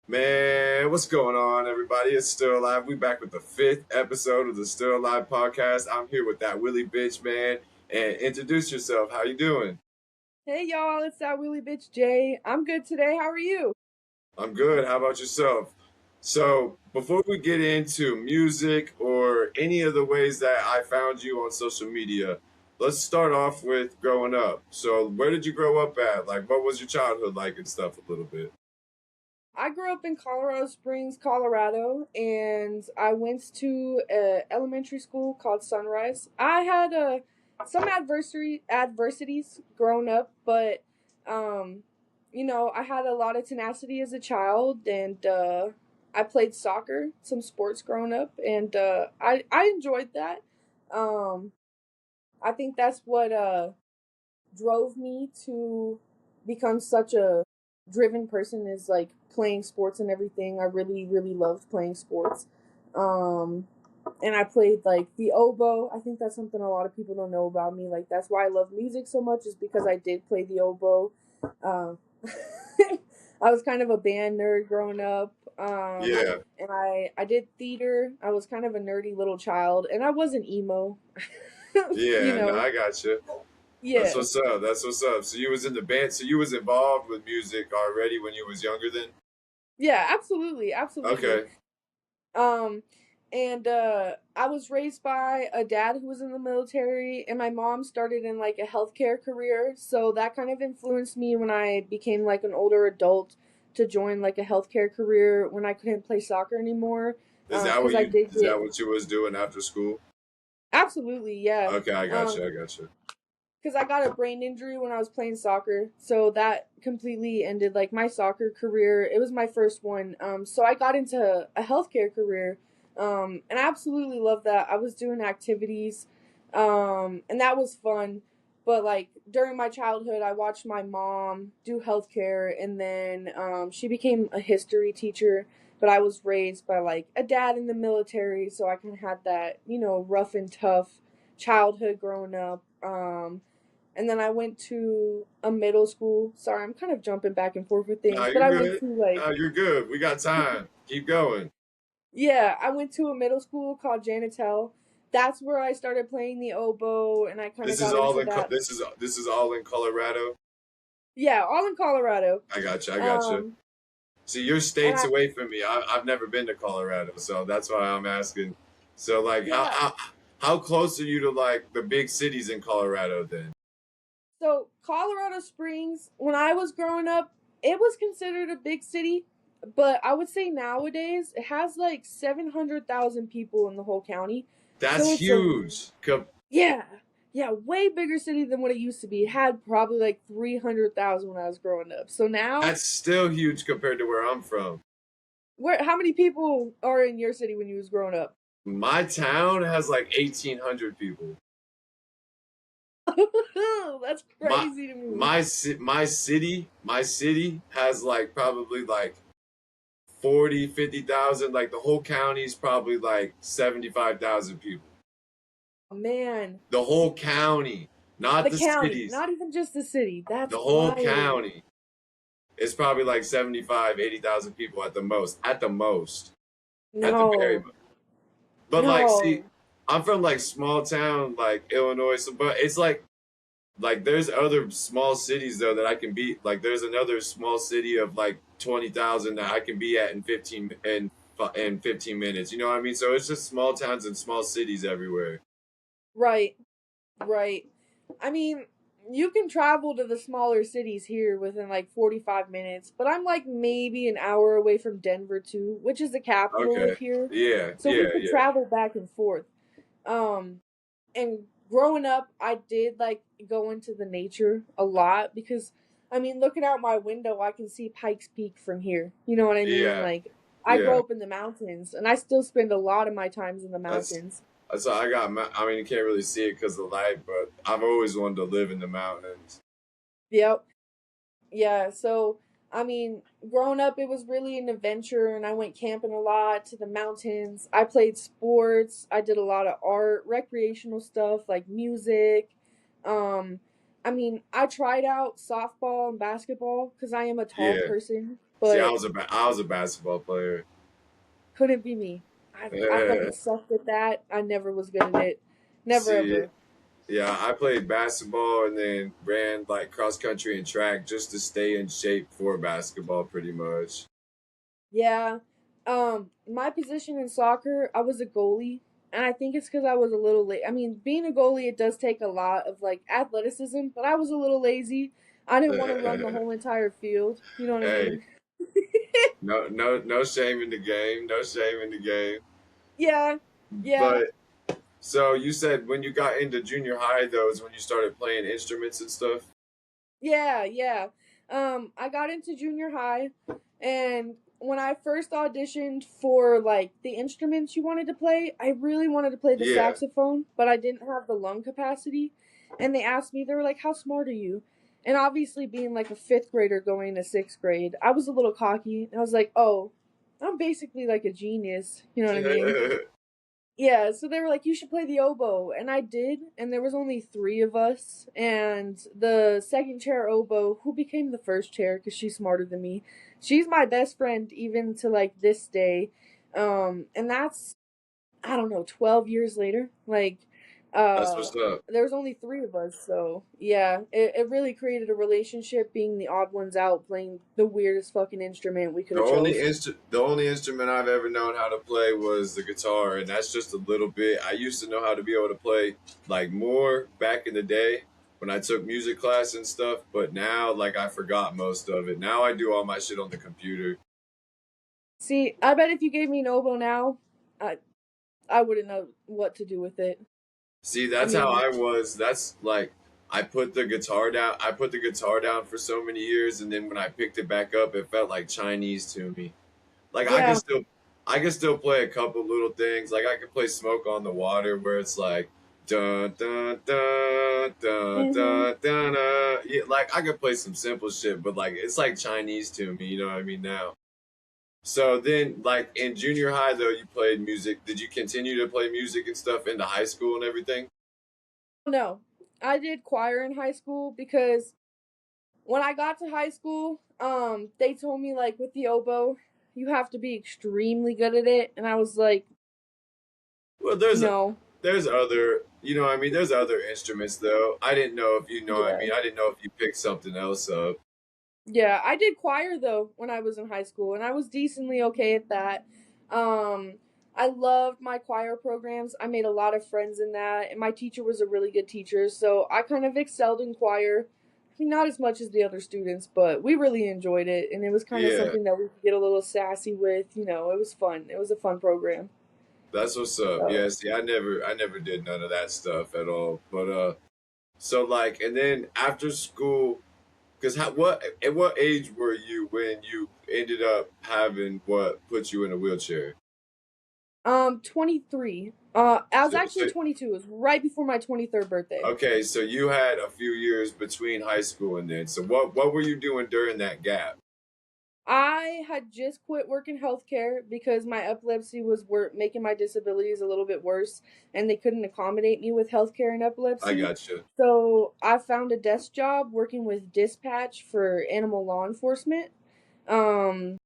Man, what's going on, everybody? It's Still Alive. We back with the fifth episode of the Still Alive podcast. I'm here with Thatwheeliebitch, man. And introduce yourself. How you doing? Hey y'all, it's Thatwheeliebitch Jay. I'm good today. How are you? I'm good. How about yourself? So, before we get into music or any of the ways that I found you on social media, let's start off with growing up. So, where did you grow up at? Like, what was your childhood like and stuff a little bit? I grew up in Colorado Springs, Colorado, and I went to a elementary school called Sunrise. I had some adversities growing up, but um, I had a lot of tenacity as a child, and I played soccer, some sports growing up, and I enjoyed that. Um, I think that's what drove me to become such a driven person is like playing sports and everything. I really, really loved playing sports. Um, and I played like the oboe. I think that's something a lot of people don't know about me. Like that's why I love music so much is because I did play the oboe. Um, I was kind of a band nerd growing up. Yeah, And I did theater. I was kind of a nerdy little child, and I wasn't emo. you yeah, no, know, I got you. That's yeah. what's up. That's what's up. So you was in the band. So you was involved with music already when you was younger then? Yeah, absolutely, absolutely. Okay. Um, and I was raised by a dad who was in the military, and my mom started in like a healthcare career, so that kind of influenced me when I became like an older adult to join like a healthcare career when I couldn't play soccer anymore. Because I did Is that get what you was doing after school? absolutely, yeah. Okay, I got you. Um, I got you. because I got a brain injury when I was playing soccer, so that completely ended like my soccer career. It was my first one, so I got into a healthcare career, and I absolutely loved that. I was doing activities, and that was fun. But like during my childhood, I watched my mom do healthcare, and then she became a history teacher. But I was raised by like a dad in the military, so I kind of had that rough and tough childhood growing up. And then I went to a middle school. Sorry, I'm kind of jumping back and forth with No, things, but you're I went good. to like, No, you're good. We got time. Keep going. yeah, I went to a middle school called Janitel. That's where I started playing the oboe, and I kind of This is got all into in. that. This is all in Colorado. Yeah, all in Colorado. I got you. I got you. Um, See, you're and states I, away from me. I've never been to Colorado, so that's why I'm asking. So, like, yeah. how close are you to like the big cities in Colorado then? So Colorado Springs, when I was growing up, it was considered a big city, but I would say nowadays it has like 700,000 people in the whole county. That's So it's a huge. Yeah. Yeah, way bigger city than what it used to be. It had probably like 300,000 when I was growing up. So now, That's still huge compared to where I'm from. where how many people are in your city when you was growing up? My town has like 1,800 people. That's My crazy to me. my city has like probably like 40, 50,000. Like the whole county's probably like 75,000 people. Oh, man, The whole county, not the the county, cities. not even just the city. The That's whole wild. county. It's probably like 75, 80,000 people at the most. At the most. At the very No, most. But like, see, no. I'm from like small town, like Illinois, so but it's like there's other small cities though that I can be like there's another small city of like 20,000 that I can be at in 15 minutes. You know what I mean? So it's just small towns and small cities everywhere. Right, right. I mean, you can travel to the smaller cities here within like 45 minutes, but I'm like maybe an hour away from Denver too, which is the capital Okay. of here. Yeah, So we yeah, could yeah. travel back and forth. Um and growing up, I did like go into the nature a lot because I mean, looking out my window, I can see Pikes Peak from here. You know what I mean? Yeah, Like I grew yeah. up in the mountains and I still spend a lot of my times in the That's mountains. so I got. I mean, you can't really see it because of the light, but I've always wanted to live in the mountains. Yep. Yeah, so I mean, growing up, it was really an adventure, and I went camping a lot to the mountains. I played sports. I did a lot of art, recreational stuff like music. Um, I mean, I tried out softball and basketball because I am a tall Yeah, person. See, but I was a basketball player. couldn't be me. I fucking sucked at that. I never was good at it. Never See, ever. yeah, I played basketball and then ran like cross country and track just to stay in shape for basketball, pretty much. Yeah. My position in soccer, I was a goalie, and I think it's because I was a little late. I mean, being a goalie, it does take a lot of like athleticism, but I was a little lazy. I didn't want to run the whole entire field. You know what I Hey, mean? no shame in the game, no shame in the game. Yeah. Yeah. But so you said when you got into junior high, though, is when you started playing instruments and stuff. Yeah, yeah. I got into junior high, and when I first auditioned for like the instruments you wanted to play, I really wanted to play the Yeah, saxophone, but I didn't have the lung capacity. And they asked me, they were like, "How smart are you?" And obviously, being like a fifth grader going to sixth grade, I was a little cocky. And I was like, "Oh, I'm basically like a genius." You know what I mean? Yeah, so they were like, "You should play the oboe," and I did. And there was only three of us, and the second chair oboe, who became the first chair because she's smarter than me, she's my best friend even to like this day. And that's, I don't know, 12 years later. Like, that's what's up. there was only three of us, so yeah, it really created a relationship being the odd ones out playing the weirdest fucking instrument we could have chose. The only instrument I've ever known how to play was the guitar, and that's just a little bit. I used to know how to be able to play like more back in the day when I took music class and stuff, but now like I forgot most of it. Now I do all my shit on the computer. See, I bet if you gave me an oboe now, I I wouldn't know what to do with it. See, I that's how mean, I was. That's like I put the guitar down. I put the guitar down for so many years, and then when I picked it back up, it felt like Chinese to me. Like yeah. I can still play a couple little things. Like I can play "Smoke on the Water," where it's like dun dun dun dun Mhm. dun dun. Yeah, like I can play some simple shit, but like it's like Chinese to me. You know what I mean now. So then, like in junior high, though, you played music. Did you continue to play music and stuff into high school and everything? No, I did choir in high school because when I got to high school, they told me like with the oboe, you have to be extremely good at it, and I was like, Well, no. there's other, you know, what I mean, there's other instruments though. I didn't know if you know what I Yeah. mean. I didn't know if you picked something else up. Yeah, I did choir though when I was in high school, and I was decently okay at that. Um, I loved my choir programs. I made a lot of friends in that, and my teacher was a really good teacher, so I kind of excelled in choir. I mean, not as much as the other students, but we really enjoyed it, and it was kind of Yeah, something that we could get a little sassy with. You know, it was fun. It was a fun program. that's what's up. So, Yeah, see, I never did none of that stuff at all. But so like, and then after school, because what at what age were you when you ended up having what put you in a wheelchair? 23. I was So actually 22. It was right before my 23rd birthday. okay, so you had a few years between high school and then. So what were you doing during that gap? I had just quit working healthcare because my epilepsy was making my disabilities a little bit worse, and they couldn't accommodate me with healthcare and I epilepsy. got you. So I found a desk job working with dispatch for animal law enforcement. Um,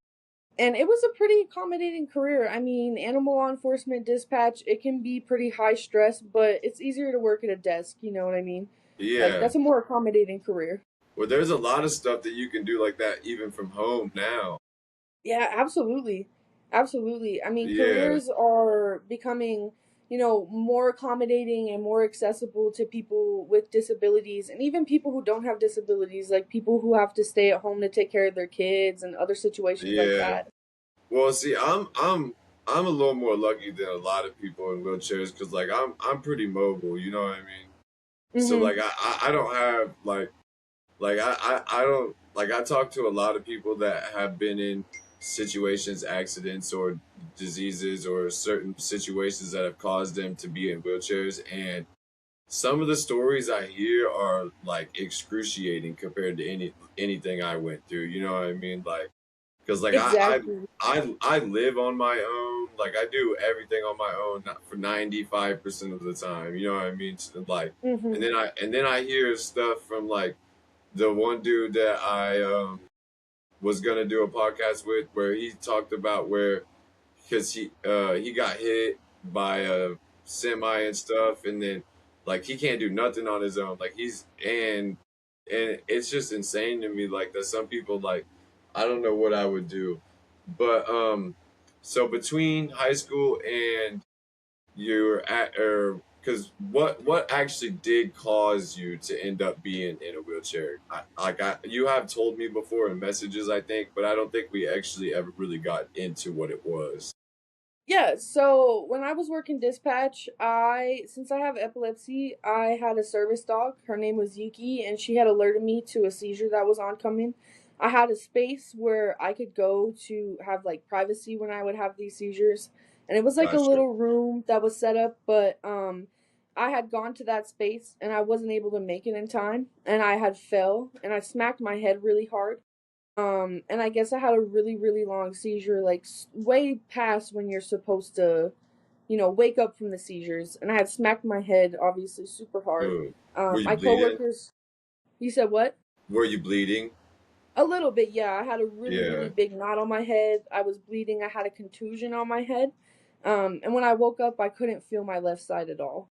and it was a pretty accommodating career. I mean, animal law enforcement dispatch, it can be pretty high stress, but it's easier to work at a desk, you know what I mean? Like, Yeah. that's a more accommodating career. Well, there's a lot of stuff that you can do like that even from home now. Yeah, absolutely. Absolutely. I mean, Yeah. careers are becoming, more accommodating and more accessible to people with disabilities and even people who don't have disabilities, like people who have to stay at home to take care of their kids and other situations like Yeah. that. Well, see, I'm a little more lucky than a lot of people in wheelchairs because like I'm pretty mobile. You know what I mean? So Mhm. like I don't have like I don't like I talk to a lot of people that have been in situations, accidents, or diseases, or certain situations that have caused them to be in wheelchairs, and some of the stories I hear are like excruciating compared to anything I went through. You know what I mean? Like, because like Exactly. I live on my own. Like I do everything on my own for 95% of the time. You know what I mean? So, like, Mhm. and then I hear stuff from like the one dude that was gonna do a podcast with, where he talked about where, because he got hit by a semi and stuff, and then like he can't do nothing on his own. Like and it's just insane to me, like that some people, like, I don't know what I would do, but so between high school and you're at, or because what actually did cause you to end up being in a wheelchair? You have told me before in messages, I think, but I don't think we actually ever really got into what it was. Yeah, so when I was working dispatch, since I have epilepsy, I had a service dog. Her name was Yuki, and she had alerted me to a seizure that was oncoming. I had a space where I could go to have like privacy when I would have these seizures. And it was like a Gotcha. little room that was set up, but I had gone to that space and I wasn't able to make it in time, and I had fell and I smacked my head really hard. And I guess I had a really, really long seizure, like way past when you're supposed to, wake up from the seizures. And I had smacked my head, obviously, super hard. Ooh. Were you My bleeding? coworkers, you said what? Were you bleeding? A little bit, yeah. I had a really, really Yeah. big knot on my head. I was bleeding. I had a contusion on my head. And when I woke up, I couldn't feel my left side at all.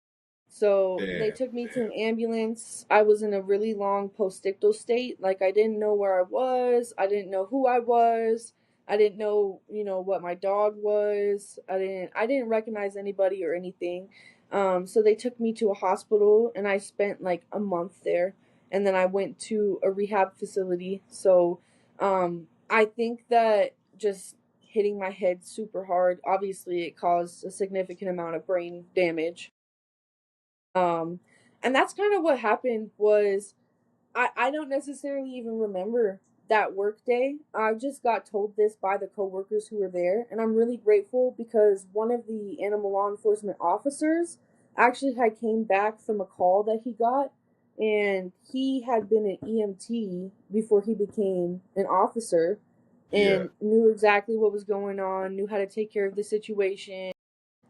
So they Damn. took me to Damn. an ambulance. I was in a really long postictal state. Like I didn't know where I was. I didn't know who I was. I didn't know, what my dog was. I didn't recognize anybody or anything. So they took me to a hospital and I spent like a month there. And then I went to a rehab facility. So I think that just hitting my head super hard, obviously it caused a significant amount of brain damage. Um, and that's kind of what happened was I don't necessarily even remember that work day. I just got told this by the coworkers who were there, and I'm really grateful because one of the animal law enforcement officers actually had came back from a call that he got, and he had been an EMT before he became an officer Yeah. and knew exactly what was going on, knew how to take care of the situation,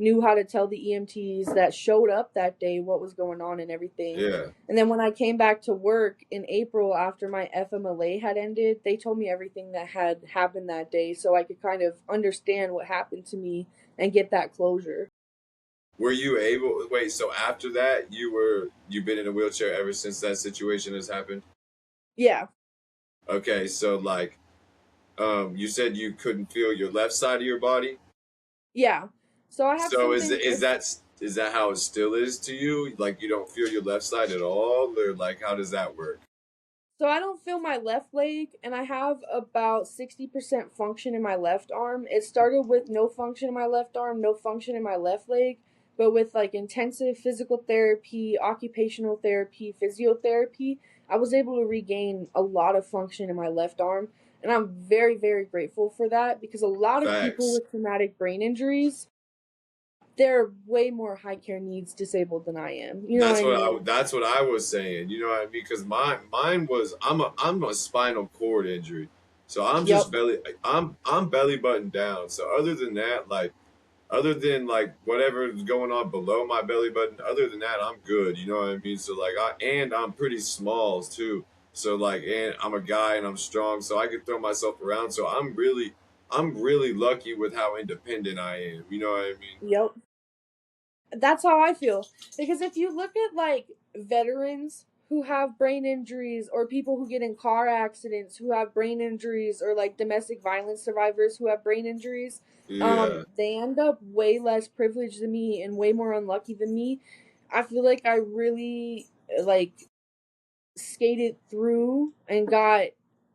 knew how to tell the EMTs that showed up that day what was going on and everything. Yeah. And then when I came back to work in April after my FMLA had ended, they told me everything that had happened that day so I could kind of understand what happened to me and get that closure. Were you able? Wait. So after that, you've been in a wheelchair ever since that situation has happened? Yeah. Okay. So like, you said you couldn't feel your left side of your body. Yeah. So I have So something is that how it still is to you? Like you don't feel your left side at all, or like how does that work? So I don't feel my left leg, and I have about 60% function in my left arm. It started with no function in my left arm, no function in my left leg, but with like intensive physical therapy, occupational therapy, physiotherapy, I was able to regain a lot of function in my left arm. And I'm very, very grateful for that because a lot of people Facts. with traumatic brain injuries, they're way more high care needs disabled than I am. You know what I mean? That's what I was saying. You know what I mean? Because mine was, I'm a spinal cord injury, so Yep. I'm belly button down. So other than like whatever is going on below my belly button, other than that, I'm good. You know what I mean? So like I'm pretty small too. So like, and I'm a guy and I'm strong, so I can throw myself around. So I'm really lucky with how independent I am. You know what I mean? Yep. That's how I feel. Because if you look at like veterans who have brain injuries or people who get in car accidents who have brain injuries or like domestic violence survivors who have brain injuries, Yeah, they end up way less privileged than me and way more unlucky than me. I feel like I really like skated through and got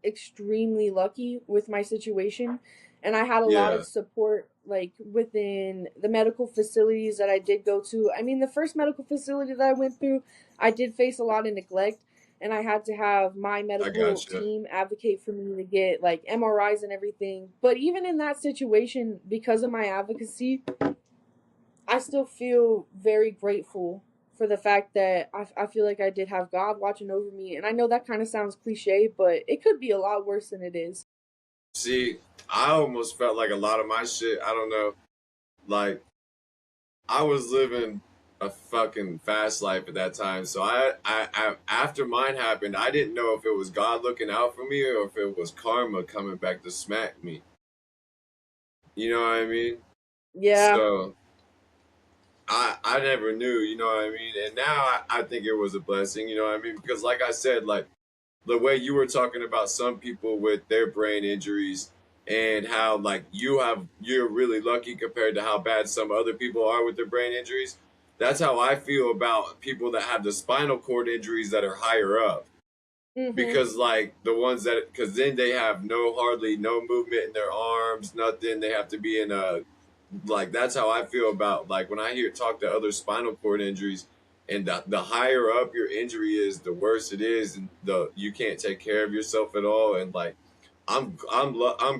extremely lucky with my situation, and I had a lot yeah, of support like within the medical facilities that I did go to. I mean, the first medical facility that I went through, I did face a lot of neglect, and I had to have my I medical gotcha. team advocate for me to get like MRIs and everything. But even in that situation, because of my advocacy, I still feel very grateful for the fact that I feel like I did have God watching over me. And I know that kind of sounds cliche, but it could be a lot worse than it is. See, I almost felt like a lot of my shit, I don't know, like I was living. a fucking fast life at that time. So I after mine happened, I didn't know if it was God looking out for me or if it was karma coming back to smack me. You know what I mean? Yeah. So I never knew, you know what I mean? And now I think it was a blessing, you know what I mean? Because like I said, like the way you were talking about some people with their brain injuries and how like you're really lucky compared to how bad some other people are with their brain injuries. That's how I feel about people that have the spinal cord injuries that are higher up. Mhm. Because like the ones that, because then they have hardly no movement in their arms, nothing. They have to be in a, like that's how I feel about like when I hear talk to other spinal cord injuries, and the higher up your injury is, the worse it is, and the you can't take care of yourself at all. And like I'm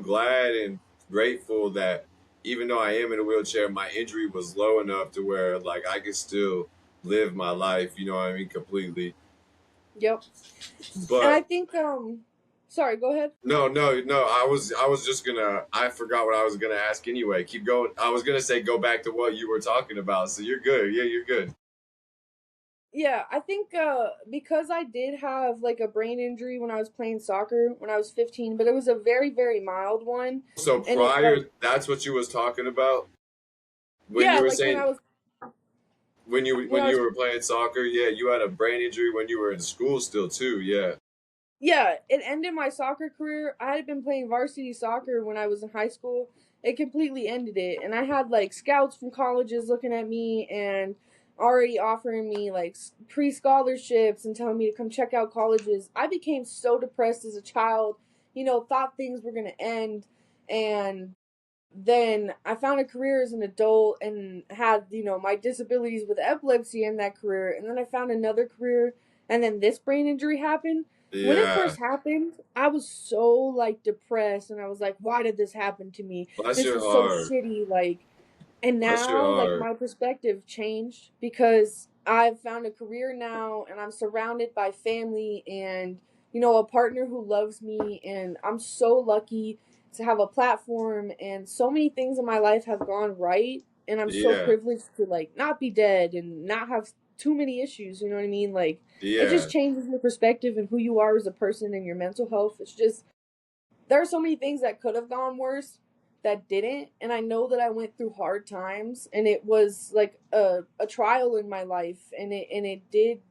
glad and grateful that even though I am in a wheelchair, my injury was low enough to where like I could still live my life. You know what I mean? Completely. Yep. And I But think sorry, go ahead. no. I was just gonna. I forgot what I was gonna ask anyway. Keep going. I was gonna say go back to what you were talking about. So you're good. Yeah, you're good. Yeah, I think because I did have like a brain injury when I was playing soccer when I was 15, but it was a very very mild one, So and it like prior, that's what you was talking about when yeah, you were like saying when when I you was were playing soccer. Yeah, you had a brain injury when you were in school still too. Yeah. yeah, it ended my soccer career. I had been playing varsity soccer when I was in high school. It completely ended it, and I had like scouts from colleges looking at me and already offering me like pre scholarships and telling me to come check out colleges. I became so depressed as a child. Thought things were gonna end, and then I found a career as an adult and had, my disabilities with epilepsy in that career. And then I found another career, and then this brain injury happened. When it Yeah. first happened, I was so like depressed, and I was like, why did this happen to me? Bless This your was so heart. shitty. Like, and Bless your now, like, heart. my perspective changed because I've found a career now and I'm surrounded by family and, a partner who loves me. And I'm so lucky to have a platform, and so many things in my life have gone right. And I'm so Yeah. privileged to, like, not be dead and not have too many issues. You know what I mean? Like, it just Yeah. changes your perspective and who you are as a person and your mental health. It's just, there are so many things that could have gone worse that didn't, and I know that I went through hard times, and it was like a trial in my life, and it did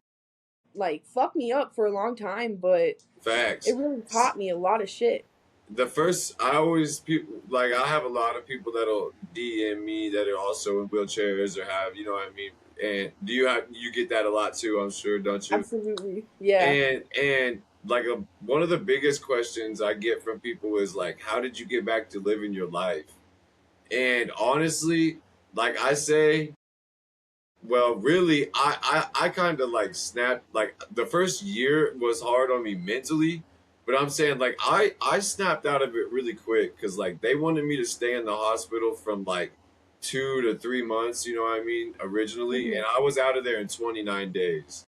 like fuck me up for a long time, but it Facts. really taught me a lot of shit. The first, I always people like I have a lot of people that'll DM me that are also in wheelchairs or have, you know what I mean. And do you get that a lot too? I'm sure, don't you? Absolutely. Yeah. And like one of the biggest questions I get from people is like, how did you get back to living your life? And honestly, like I say, well, really, I kind of like snapped. Like the first year was hard on me mentally, but I'm saying like I snapped out of it really quick because like they wanted me to stay in the hospital from like 2 to 3 months. You know what I mean? Originally, Mhm. and I was out of there in 29 days.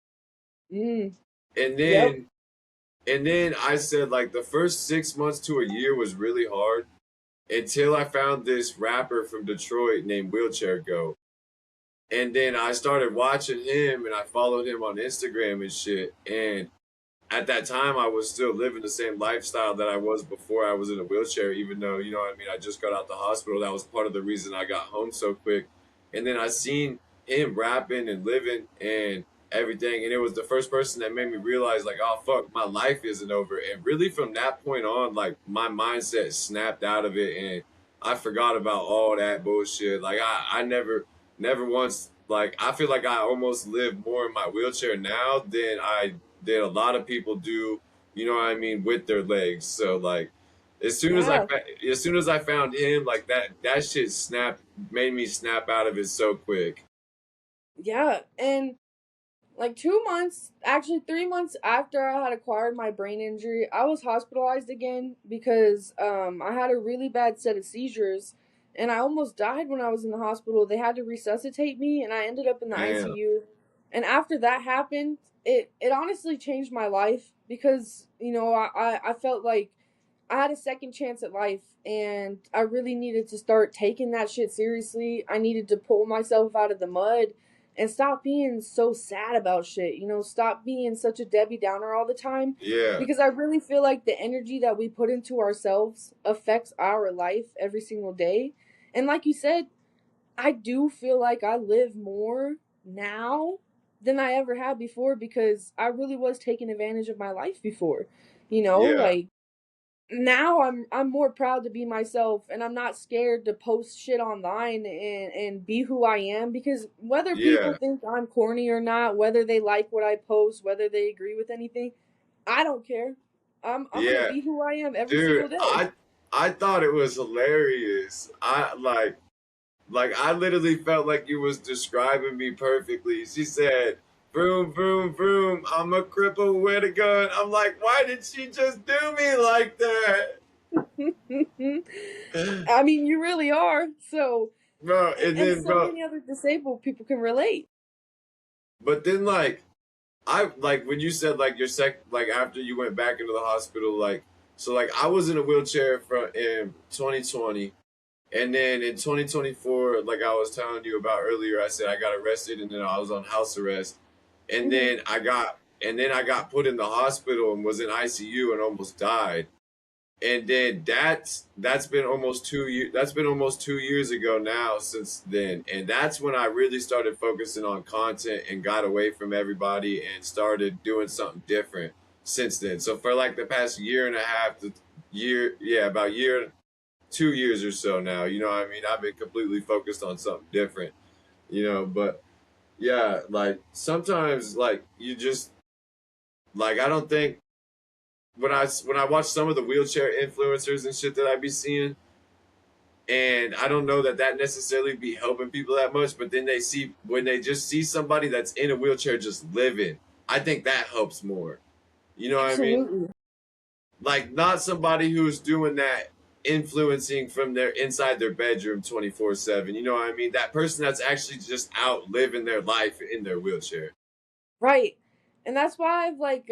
Mm. And Yep. then and then I said like the first 6 months to a year was really hard until I found this rapper from Detroit named Wheelchair Go. And then I started watching him and I followed him on Instagram and shit. And at that time, I was still living the same lifestyle that I was before I was in a wheelchair, even though, you know what I mean, I just got out the hospital. That was part of the reason I got home so quick. And then I seen him rapping and living and everything. And it was the first person that made me realize, like, oh, fuck, my life isn't over. And really, from that point on, like, my mindset snapped out of it. And I forgot about all that bullshit. Like, I never once, like, I feel like I almost live more in my wheelchair now than a lot of people do, you know what I mean, with their legs. So like, Yeah. as soon as I found him, like that shit snapped, made me snap out of it so quick. Yeah. And like 2 months, actually 3 months after I had acquired my brain injury, I was hospitalized again because I had a really bad set of seizures, and I almost died when I was in the hospital. They had to resuscitate me, and I ended up in the Damn. ICU. And after that happened, it honestly changed my life because I felt like I had a second chance at life, and I really needed to start taking that shit seriously. I needed to pull myself out of the mud and stop being so sad about shit. Stop being such a Debbie Downer all the time. Yeah, Because I really feel like the energy that we put into ourselves affects our life every single day. And like you said, I do feel like I live more now than I ever had before because I really was taking advantage of my life before. yeah, Like now I'm more proud to be myself, and I'm not scared to post shit online and be who I am, because whether people yeah, think I'm corny or not, whether they like what I post, whether they agree with anything, I don't care. I'm going to yeah. be who I am every Dude, single day. I thought it was hilarious. I literally felt like you was describing me perfectly. She said, "Vroom, vroom, vroom. I'm a cripple with a gun." I'm like, why did she just do me like that? I mean, you really are. So, Bro, and, and and then so bro, many other disabled people can relate. but then like I like when you said like your like after you went back into the hospital, like so like I was in a wheelchair from in 2020. And then in 2024, like I was telling you about earlier, I said I got arrested and then I was on house arrest. And Hmm. then I got put in the hospital and was in ICU and almost died. And then that's been almost 2 years. That's been almost 2 years ago now since then. And that's when I really started focusing on content and got away from everybody and started doing something different since then. So for like the past year and a half to year, yeah, about year 2 years or so now. You know what I mean? I've been completely focused on something different, but yeah, like sometimes like you just like I don't think when I watch some of the wheelchair influencers and shit that I be seeing, and I don't know that that necessarily be helping people that much, but then they see when they just see somebody that's in a wheelchair just living, I think that helps more. You know what I mean? Absolutely. Like not somebody who's doing that influencing from their inside their bedroom 24/7. You know what I mean? That person that's actually just out living their life in their wheelchair. Right. And that's why I've like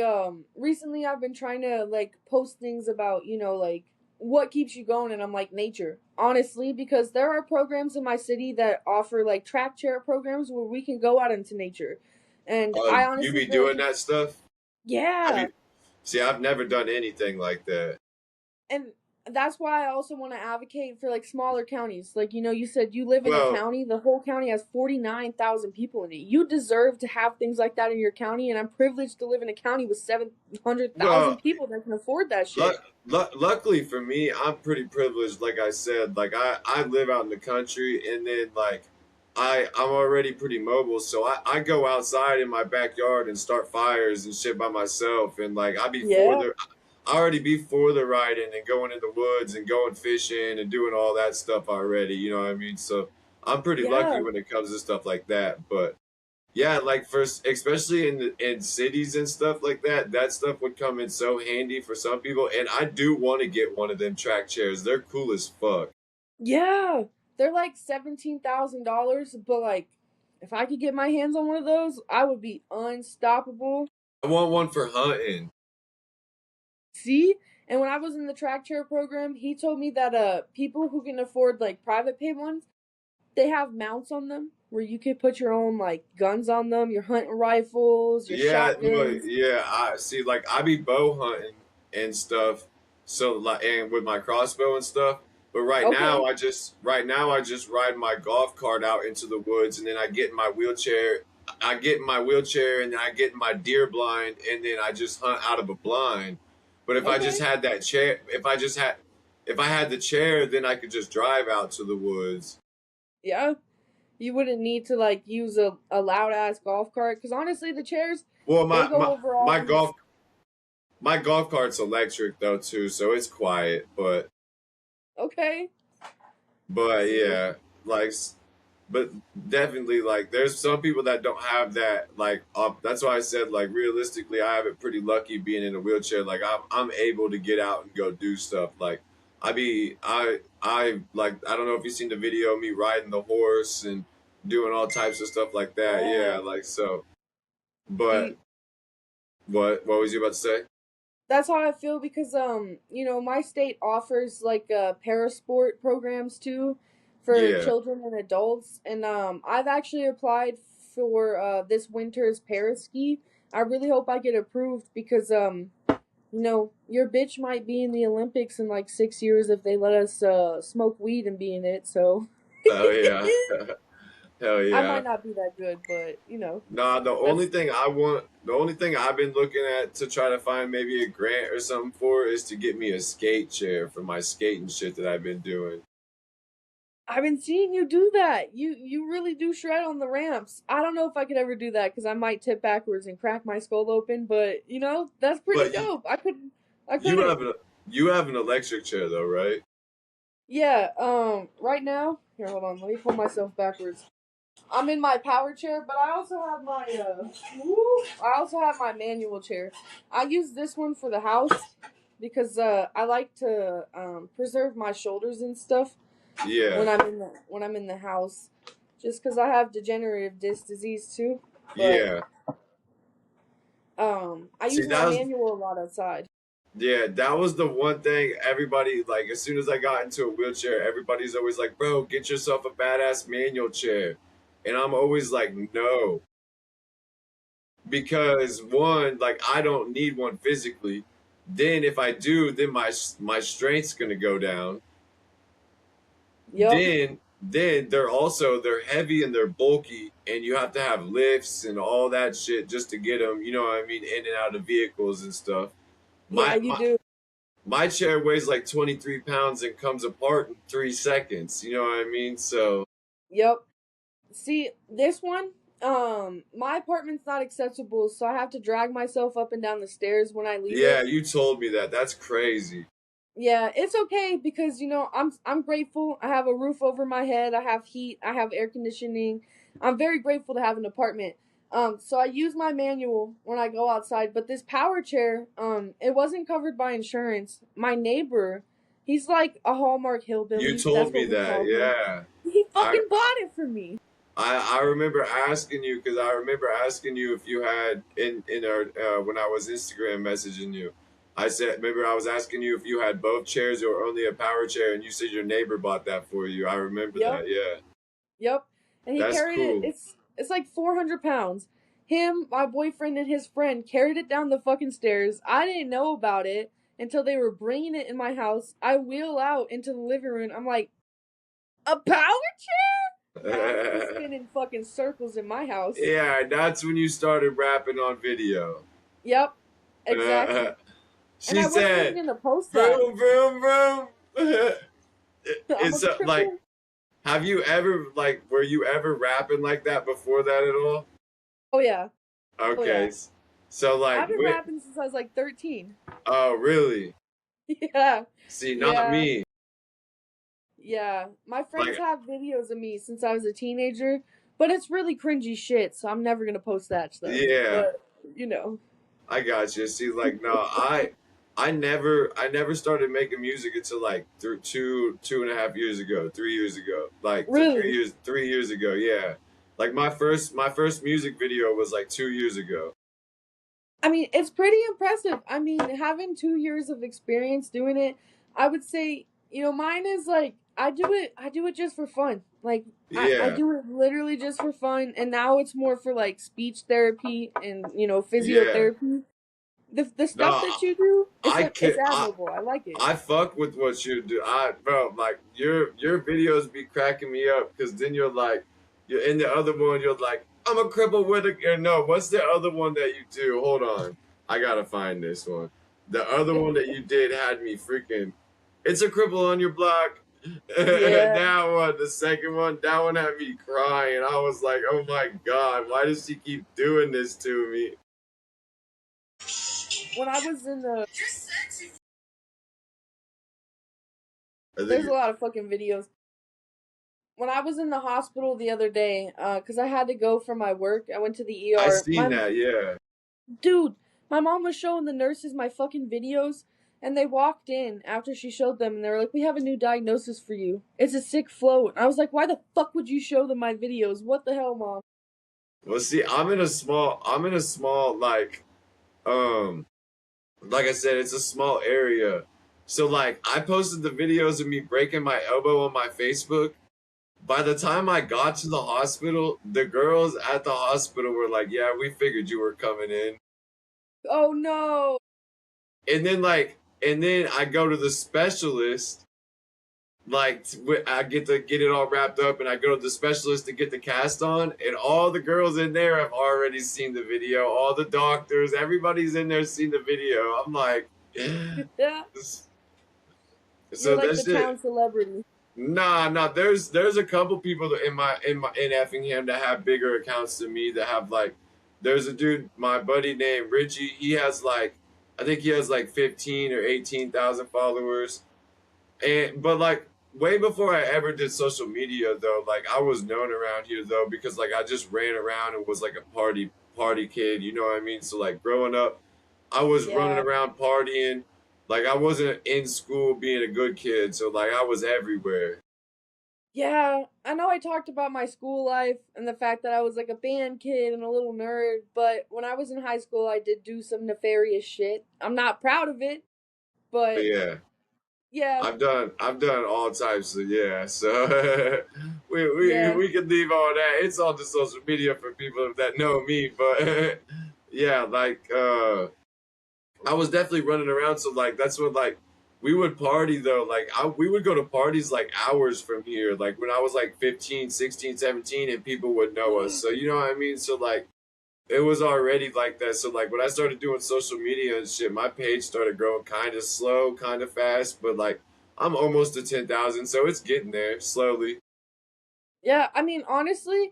recently I've been trying to like post things about, like what keeps you going, and I'm like nature. Honestly, because there are programs in my city that offer like track chair programs where we can go out into nature. And I You honestly be feel like doing that stuff? Have yeah. you See, I've never done anything like that. And that's why I also want to advocate for like smaller counties. Like, you said you live in a Well, county, the whole county has 49,000 people in it. You deserve to have things like that in your county, and I'm privileged to live in a county with 700,000 well, people that can afford that luck, shit. luckily for me, I'm pretty privileged. Like I said, like I live out in the country, and then like I'm already pretty mobile, so I go outside in my backyard and start fires and shit by myself, and like Yeah. I already be for the riding and going in the woods and going fishing and doing all that stuff already. You know what I mean? So I'm pretty lucky Yeah. when it comes to stuff like that, but. Yeah, like especially in cities and stuff like that, that stuff would come in so handy for some people. And I do want to get one of them track chairs. They're cool as fuck. Yeah. They're like $17,000, but like if I could get my hands on one of those, I would be unstoppable. I want one for hunting. See? And when I was in the track chair program, he told me that people who can afford like private pay ones, they have mounts on them where you could put your own like guns on them, your hunting rifles, your Yeah, well, shotguns. yeah. I see. Like I be bow hunting and stuff. So like, and with my crossbow and stuff. But Okay. right now I just ride my golf cart out into the woods, and then I get in my wheelchair. I get in my wheelchair, and then I get in my deer blind, and then I just hunt out of a blind. But if I just Okay. had that chair, if I had the chair, then I could just drive out to the woods. Yeah. You wouldn't need to like use a loud ass golf cart because honestly, the chairs Well, they go over all these. my golf cart's electric though too, so it's quiet. Okay. But See. yeah, like, but definitely like, there's some people that don't have that. Like, that's why I said like realistically, I have it pretty lucky being in a wheelchair. Like, I'm able to get out and go do stuff. Like, I like I don't know if you've seen the video of me riding the horse and doing all types of stuff like that. Yeah, Yeah. like so. See, But what was you about to say? that's how I feel because my state offers like parasport programs too for Yeah. children and adults, and I've actually applied for this winter's Paris ski. I really hope I get approved because your bitch might be in the Olympics in like 6 years if they let us smoke weed and be in it. So Oh yeah. Hell I yeah. might not be that good, but Nah, that's the only thing I've been looking at to try to find maybe a grant or something for is to get me a skate chair for my skating shit that I've been doing. I've been seeing you do that. You really do shred on the ramps. I don't know if I could ever do that because I might tip backwards and crack my skull open. But that's pretty But dope. I you couldn't. have an you have an electric chair though, right? Yeah. Right now, here, hold on. Let me pull myself backwards. I'm in my power chair, but I also have my I also have my manual chair. I use this one for the house because I like to preserve my shoulders and stuff Yeah. when I'm in the house, just because I have degenerative disc disease too. But Yeah. I See, use my manual a lot outside. that was the one thing everybody like as soon as I got into a wheelchair, everybody's always like, "Bro, get yourself a badass manual chair." And I'm always like, "No." Because one, like I don't need one physically. Then if I do, then my strength's going to go down. Yep. Then they're heavy and they're bulky and you have to have lifts and all that shit just to get them, you know what I mean, in and out of vehicles and stuff. Yeah, My you my do. my chair weighs like 23 pounds and comes apart in 3 seconds. You know what I mean? So, Yep. See, this one, my apartment's not accessible, so I have to drag myself up and down the stairs when I leave yeah, it. you told me that. That's crazy. Yeah, it's okay because I'm grateful. I have a roof over my head. I have heat. I have air conditioning. I'm very grateful to have an apartment. So I use my manual when I go outside. But this power chair, it wasn't covered by insurance. My neighbor, he's like a Hallmark You hillbilly. told That's me what we that. call him. Yeah. He I fucking bought it for me. I remember asking you because I remember asking you if you had in our when I was Instagram messaging you. I said remember I was asking you if you had both chairs or only a power chair, and you said your neighbor bought that for you. I remember Yep. that. Yeah, Yep. And he that's carried it. cool. It's like 400 pounds. Him, my boyfriend, and his friend carried it down the fucking stairs. I didn't know about it until they were bringing it in my house. I wheel out into the living room. I'm like, a power chair? Now I'm gonna be spinning fucking circles in my house. Yeah, that's when you started rapping on video. Yep, exactly. And She I wasn't even said, gonna post that. "Vroom vroom vroom." I'm a It's like, cripple. have you ever like, were you ever rapping like that before that at all? Oh yeah, oh Okay, yeah. so like, I've been rapping since I was like 13. oh really? Yeah, See, not yeah. me. Yeah, my friends Like, have videos of me since I was a teenager, but it's really cringy shit, so I'm never gonna post that stuff. yeah, But you know, I got you. See, like, no, I never started making music until like through 2.5 years ago, 3 years ago, like really, 3 years ago. Yeah, like my first music video was like 2 years ago. I mean, it's pretty impressive. I mean, having 2 years of experience doing it, I would say, mine is like I do it just for fun. Like I Yeah, do it literally just for fun, and now it's more for like speech therapy and yeah. physiotherapy. The stuff No, that you do, I it's can admirable. I like it. I fuck with what you do. Bro, like your videos be cracking me up because then you're in the other one. You're like, I'm a cripple with a. Or no, what's the other one that you do? Hold on, I gotta find this one. The other one that you did had me freaking. It's a cripple on your block. Yeah. That one, the second one, that one had me crying. I was like, oh my god, why does she keep doing this to me? When I was in the I There's a think lot of fucking videos. When I was in the hospital the other day, cause I had to go for my work, I went to the I ER. seen that. Yeah. Dude, my mom was showing the nurses my fucking videos, and they walked in after she showed them, and they were like, "We have a new diagnosis for you. It's a sick float." And I was like, "Why the fuck would you show them my videos? What the hell, mom?" Well, see, I'm in a small, um, like I said, it's a small area. So, like, I posted the videos of me breaking my elbow on my Facebook, by the time I got to the hospital, the girls at the hospital were like, "Yeah, we figured you were coming in." Oh no. And then and then I go to the specialist, I get to get it all wrapped up, and I go to the specialist to get the cast on, and all the girls in there have already seen the video. All the doctors, everybody's in there seen the video. I'm like, Yeah. You're so like that the shit. town celebrity. Nah. There's a couple people that in Effingham that have bigger accounts than me that have like. There's a dude, my buddy named Richie. He has like, I think he has like 15 or 18,000 followers. And but like way before I ever did social media though, like I was known around here though because like I just ran around and was like a party kid, you know what I mean? So like growing up, I was running Yeah. around partying. Like I wasn't in school being a good kid, so like I was everywhere. Yeah, I know I talked about my school life and the fact that I was like a band kid and a little nerd, but when I was in high school, I did do some nefarious shit. I'm not proud of it, But but yeah, yeah, I've done all types of yeah. So yeah, we can leave all that. It's on the social media for people that know me, but yeah, I was definitely running around. So like that's what like we would party though. We would go to parties like hours from here. Like when I was like 15, 16, 17, and people would know us. So you know what I mean? So like it was already like that. So like when I started doing social media and shit, my page started growing kind of slow, kind of fast, but like I'm almost to 10,000, so it's getting there slowly. yeah. I mean, honestly,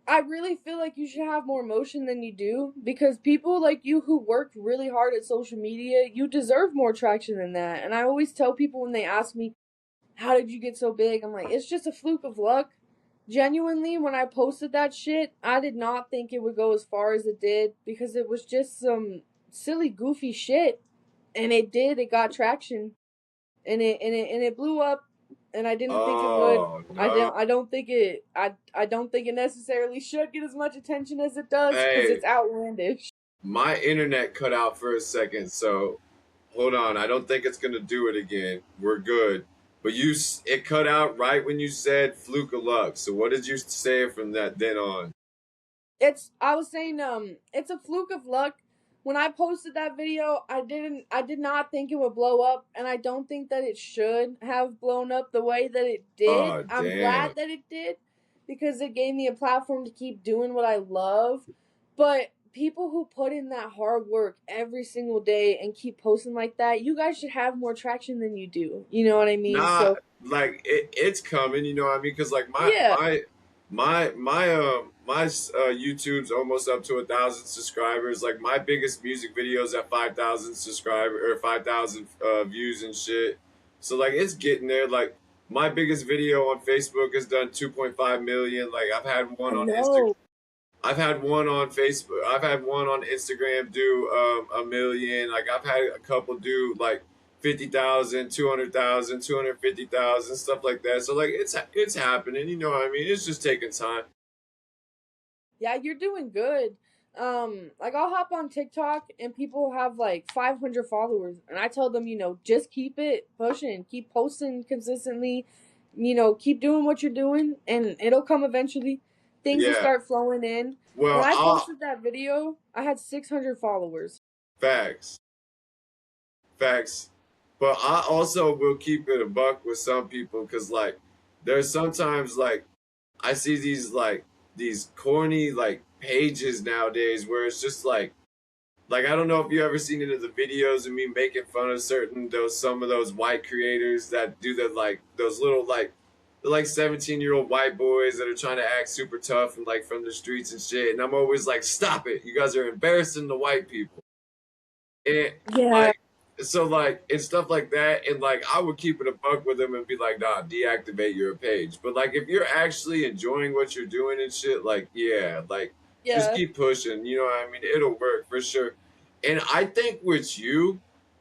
I really feel like you should have more motion than you do because people like you who worked really hard at social media, you deserve more traction than that. And I always tell people when they ask me, how did you get so big? I'm like, it's just a fluke of luck. Genuinely, when I posted that shit, I did not think it would go as far as it did because it was just some silly, goofy shit. And it did, it got traction. And it blew up and I didn't think it would. Oh no. I don't think it necessarily should get as much attention as it does because Hey, it's outlandish. my internet cut out for a second, so hold on. I don't think it's gonna do it again. We're good. But it cut out right when you said fluke of luck. So what did you say from that then on? It's I was saying it's a fluke of luck. When I posted that video, I did not think it would blow up and I don't think that it should have blown up the way that it did. Oh I'm damn. glad that it did because it gave me a platform to keep doing what I love. But people who put in that hard work every single day and keep posting like that, you guys should have more traction than you do. You know what I mean? Nah, So, it's coming. You know what I mean? Because like yeah. my YouTube's almost up to 1,000 subscribers. Like my biggest music videos at 5,000 subscribers or 5,000 views and shit. So like it's getting there. Like my biggest video on Facebook has done 2.5 million. Like I know. I've had one on Facebook. I've had one on Instagram do 1 million. Like I've had a couple do like 50,000, 200,000, 250,000, stuff like that. So like it's happening. You know what I mean? It's just taking time. Yeah, you're doing good. Like I'll hop on TikTok and people have like 500 followers, and I tell them, just keep it pushing, keep posting consistently, keep doing what you're doing, and it'll come eventually. Things will Yeah. start flowing in. When Well, I posted that video, I had 600 followers. facts, facts. But I also will keep it a buck with some people because like there's sometimes like I see these corny like pages nowadays where it's just like I don't know if you ever seen any of the videos of me making fun of some of those white creators that do the like those little like they're like 17-year-old white boys that are trying to act super tough and like from the streets and shit. And I'm always like, stop it. You guys are embarrassing the white people. And Yeah, like so like and stuff like that. And like I would keep it a buck with them and be like, nah, deactivate your page. But like if you're actually enjoying what you're doing and shit, like yeah, like just yeah, keep pushing. You know what I mean? It'll work for sure. And I think with you,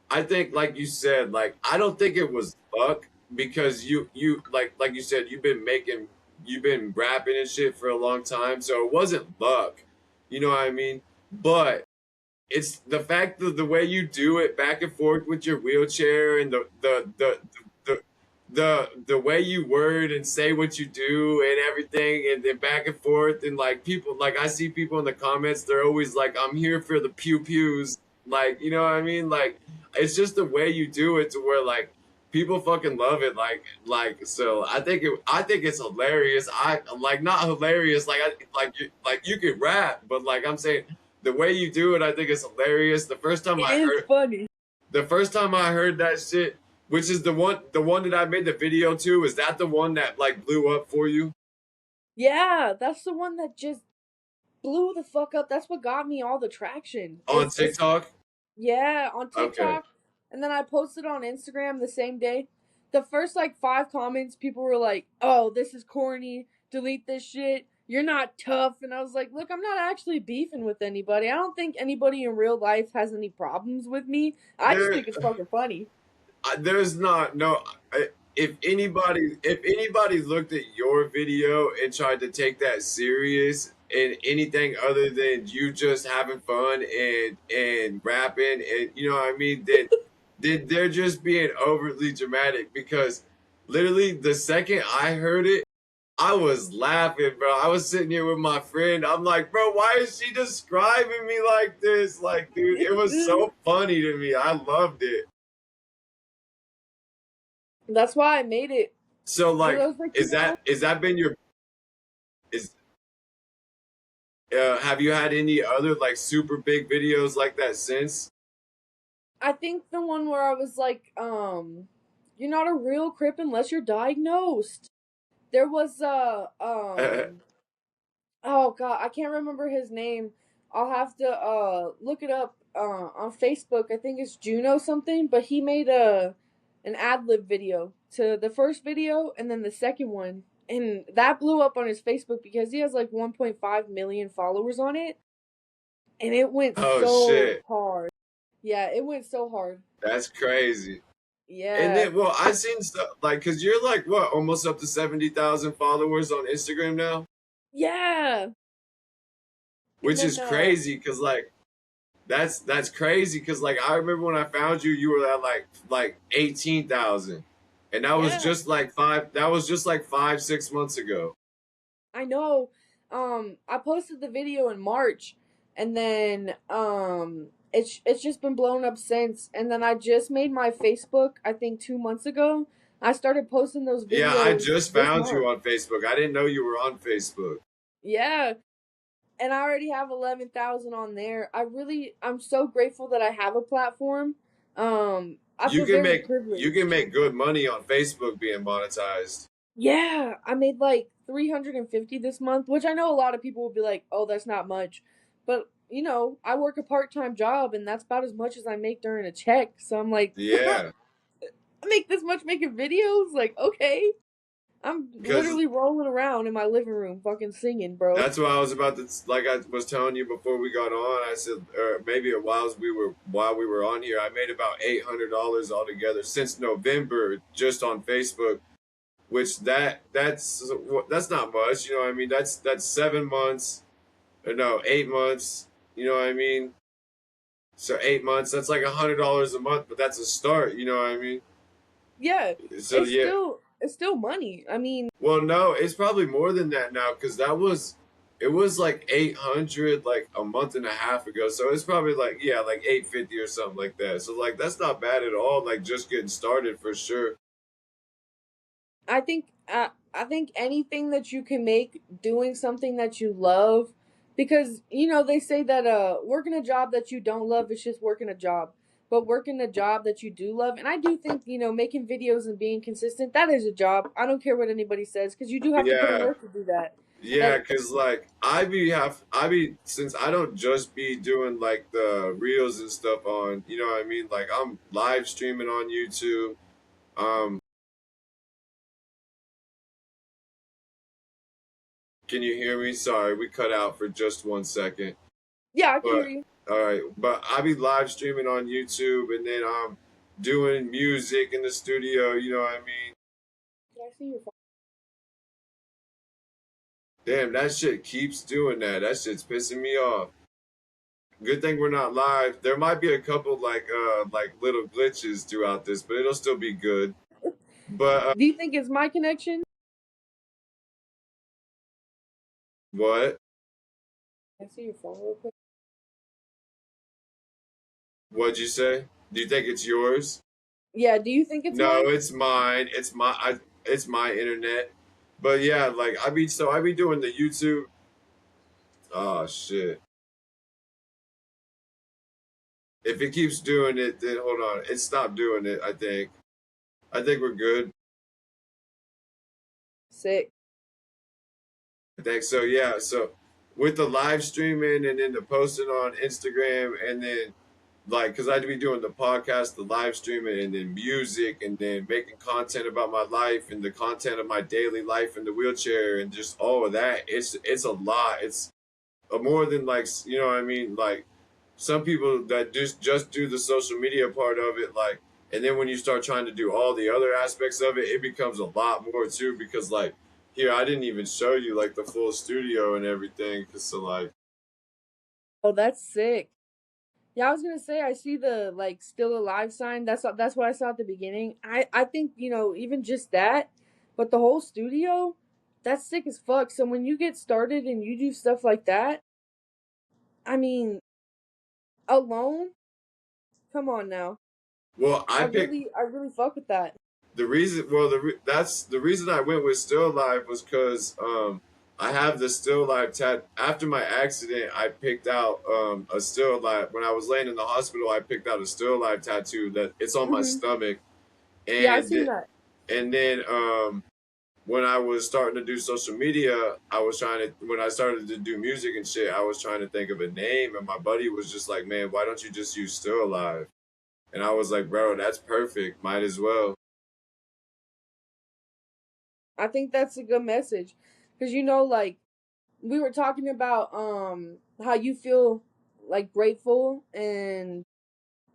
I think like you said, like I don't think it was luck because you like you said, you've been rapping and shit for a long time. So it wasn't luck. You know what I mean? But it's the fact that the way you do it back and forth with your wheelchair and the the way you word and say what you do and everything, and then back and forth, and like people, like I see people in the comments, they're always like, I'm here for the pew pews, like, you know what I mean, like it's just the way you do it to where like people fucking love it, like so I think it's hilarious. I like not hilarious like like you could rap, but like I'm saying the way you do it, I think it's hilarious. It is funny. The first time I heard that shit, which is the one that I made the video to, is that the one that like blew up for you Yeah, that's the one that just blew the fuck up. That's what got me all the traction. on It's TikTok? Yeah, on Okay. TikTok, and then I posted on Instagram the same day. The first like 5 comments, people were like, "Oh, this is corny. Delete this shit. You're not tough." And I was like, "Look, I'm not actually beefing with anybody. I don't think anybody in real life has any problems with me. I just There think it's fucking funny." there's not no if anybody looked at your video and tried to take that serious and anything other than you just having fun and rapping and you know what I mean, then they're just being overly dramatic because literally the second I heard it, I was laughing, bro. I was sitting here with my friend. I'm like, bro, why is she describing me like this? Like, dude, it was so funny to me. I loved it. That's why I made it. So Because I like, was like, you know, is that been your is have you had any other like super big videos like that since? I think the one where I was like, you're not a real crip unless you're diagnosed. There was oh god, I can't remember his name. I'll have to look it up on Facebook. I think it's Juno something, but he made a an ad lib video to the first video and then the second one. And that blew up on his Facebook because he has like 1.5 million followers on it. And it went Oh so shit, hard. Yeah, it went so hard. that's crazy. And Yeah. then, well, I seen stuff like, cause you're like what, almost up to 70,000 followers on Instagram now, Yeah. And which then is crazy. Cause like that's crazy. Cause like I remember when I found you, you were at like 18,000, and that was yeah, just like five. That was just like 5 6 months ago. I know. I posted the video in March, and then it's just been blown up since. And then I just made my Facebook. I think 2 months ago. I started posting those Yeah, I videos just this found March. you on Facebook. I didn't know you were on Facebook. Yeah, and I already have 11,000 on there. I'm so grateful that I have a platform. I feel very You privileged. can make good money on Facebook being monetized. Yeah, I made like 350 this month, which I know a lot of people will be like, "Oh, that's not much." But, I work a part-time job and that's about as much as I make during a check. So I'm like, I Yeah, make this much making videos? Like, okay. I'm because literally rolling around in my living room fucking singing, bro. that's what I was about to, like I was telling you before we got on. I said, or maybe while we were on here, I made about $800 altogether since November just on Facebook. Which that's not much, you know what I mean? That's 7 months, or no, 8 months. You know what I mean? So 8 months, that's like $100 a month, but that's a start. You know what I mean? Yeah, So yeah. it's still money. I mean, Well, no, it's probably more than that now because it was like 800 like a month and a half ago. So it's probably like yeah, like 850 or something like that. So like that's not bad at all. Like just getting started for sure. I think anything that you can make doing something that you love, because they say that working a job that you don't love is just working a job, but working a job that you do love, and I do think making videos and being consistent, that is a job. I don't care what anybody says because you do have to put in Yeah, work to do that. yeah, And because like I be since I don't just be doing like the reels and stuff on, you know what I mean? Like I'm live streaming on YouTube. Um, can you hear me? Sorry, we cut out for just 1 second. yeah, I can hear But you. all right, but I be live streaming on YouTube, and then I'm doing music in the studio. You know what I mean? Can I see your phone? Damn, that shit keeps doing that. That shit's pissing me off. Good thing we're not live. There might be a couple like little glitches throughout this, but it'll still be good. But Do you think it's my connection? what? Can I see your phone real quick? What'd you say? Do you think it's yours? Yeah, do you think it's No, mine? it's mine. It's my internet. But yeah, like I be doing the YouTube. Oh shit. If it keeps doing it, then hold on. It stopped doing it, I think. I think we're good. Sick. I think so, yeah. So with the live streaming and then the posting on Instagram and then like because I'd be doing the podcast, the live streaming, and then music, and then making content about my life and the content of my daily life in the wheelchair, and just all of that. It's a lot. It's more than like you know what I mean. Like some people that just do the social media part of it, like, and then when you start trying to do all the other aspects of it, it becomes a lot more too. Because like here, I didn't even show you like the full studio and everything. Cause so like Oh, that's sick. Yeah, I was gonna say I see the like still alive sign. That's what I saw at the beginning. I think even just that, but the whole studio, that's sick as fuck. So when you get started and you do stuff like that, I mean, alone, come on now. well, I really fuck with that. the reason, well, that's the reason I went with Still Alive was because I have the Still Alive tat. After my accident, I picked out a Still Alive. When I was laying in the hospital, I picked out a Still Alive tattoo that it's on my Hmm. stomach, Yeah, I and seen that. and then when I was starting to do social media, I was trying to when I started to do music and shit, I was trying to think of a name, and my buddy was just like, "Man, why don't you just use Still Alive?" And I was like, "Bro, that's perfect. Might as well." I think that's a good message, because like we were talking about how you feel like grateful and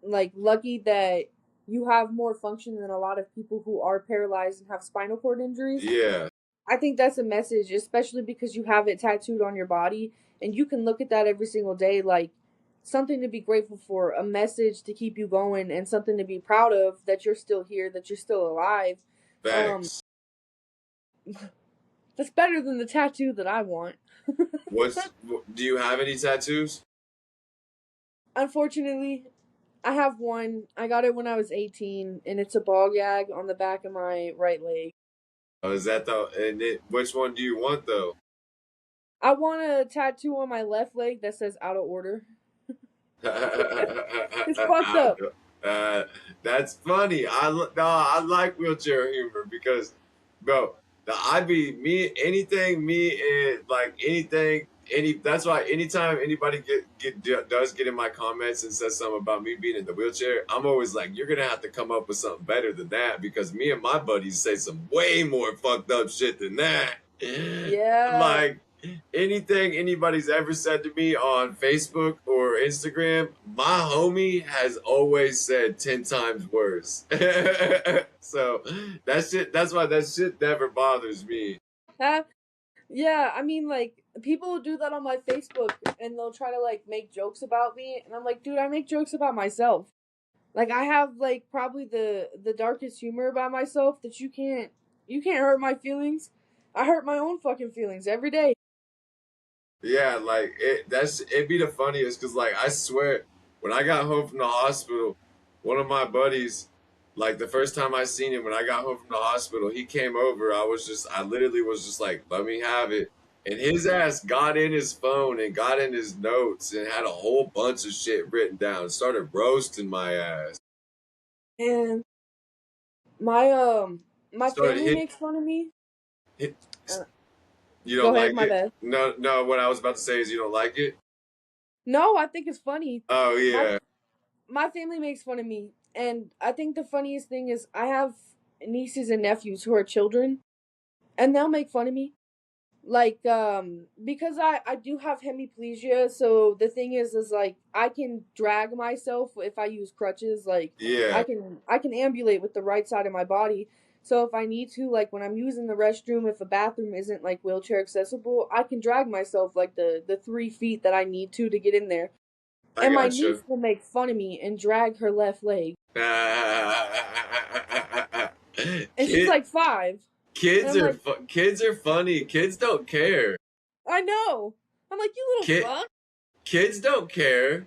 like lucky that you have more function than a lot of people who are paralyzed and have spinal cord injuries. Yeah, I think that's a message, especially because you have it tattooed on your body and you can look at that every single day like something to be grateful for, a message to keep you going and something to be proud of that you're still here, that you're still alive. Um facts. that's better than the tattoo that I want. Do you have any tattoos? Unfortunately, I have one. I got it when I was 18 and it's a ball gag on the back of my right leg. Oh, is that which one do you want though? I want a tattoo on my left leg that says out of order. It's fucked up. uh, that's funny. No, I like wheelchair humor because, bro, I be me anything me and like anything any. That's why anytime anybody does get in my comments and says something about me being in the wheelchair, I'm always like, you're gonna have to come up with something better than that because me and my buddies say some way more fucked up shit than that. Yeah. Like anything anybody's ever said to me on Facebook or Instagram, my homie has always said 10 times worse. So that's why that shit never bothers me. Huh? Yeah, I mean, like, people do that on my Facebook and they'll try to, like, make jokes about me. And I'm like, dude, I make jokes about myself. Like, I have, like, probably the darkest humor about myself that you can't hurt my feelings. I hurt my own fucking feelings every day. Yeah, like it'd be the funniest because like I swear when I got home from the hospital, one of my buddies, like the first time I seen him when I got home from the hospital, he came over. I literally was just like, let me have it. And his ass got in his phone and got in his notes and had a whole bunch of shit written down, started roasting my ass. And my, my Started family hit, makes fun of me. hit Uh, you don't Go ahead, like my it? bad. No, no, what I was about to say is you don't like it? No, I think it's funny. Oh My yeah. my family makes fun of me, and I think the funniest thing is I have nieces and nephews who are children, and they'll make fun of me. Like, because I do have hemiplegia, so the thing is like I can drag myself if I use crutches. Like, Yeah. I can ambulate with the right side of my body. So if I need to, like when I'm using the restroom, if a bathroom isn't like wheelchair accessible, I can drag myself like the 3 feet that I need to get in there. I And my got you. niece will make fun of me and drag her left leg. And she's Kid, like 5. And I'm like, kids are funny. Kids don't care. I know. I'm like, you little Kid fuck. kids don't care,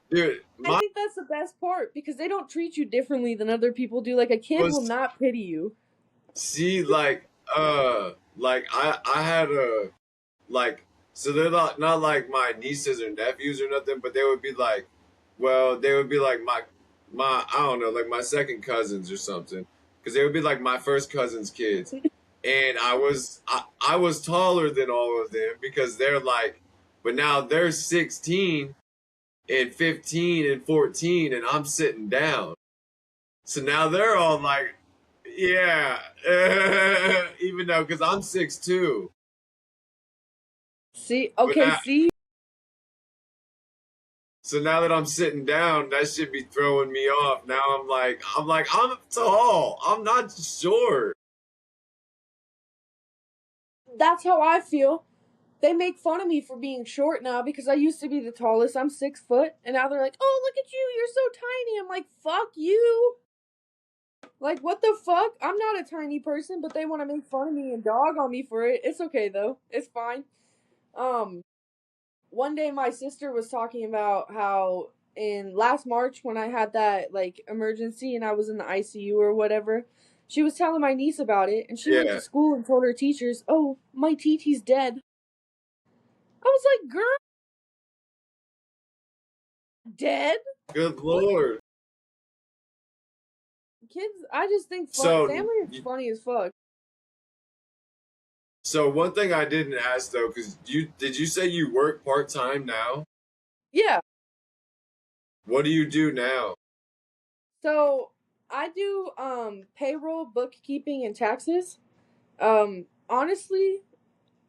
dude. I My think that's the best part because they don't treat you differently than other people do. Like, a kid will was not pity you. see like I had a like so they're not like my nieces or nephews or nothing, but they would be like, well, they would be like my I don't know, like my second cousins or something, because they would be like my first cousin's kids, and I was taller than all of them because they're like, but now they're 16 and 15 and 14, and I'm sitting down, so now they're all like, yeah, even though because I'm 6'2". See? But Okay, now, see? so now that I'm sitting down, that should be throwing me off. Now I'm tall. I'm not short. That's how I feel. They make fun of me for being short now because I used to be the tallest. I'm 6 foot. And now they're like, oh, look at you. You're so tiny. I'm like, fuck you. Like, what the fuck? I'm not a tiny person, but they want to make fun of me and dog on me for it. It's okay, though. It's fine. Um, One day my sister was talking about how in last March when I had that, like, emergency and I was in the ICU or whatever, she was telling my niece about it. And she went to Yeah. school and told her teachers, oh, my TT's dead. I was like, girl, dead? Good What? Lord. Kids, I just think So, family is funny as fuck. so one thing I didn't ask though, because you say you work part time now? Yeah. What do you do now? So I do payroll, bookkeeping, and taxes. Honestly,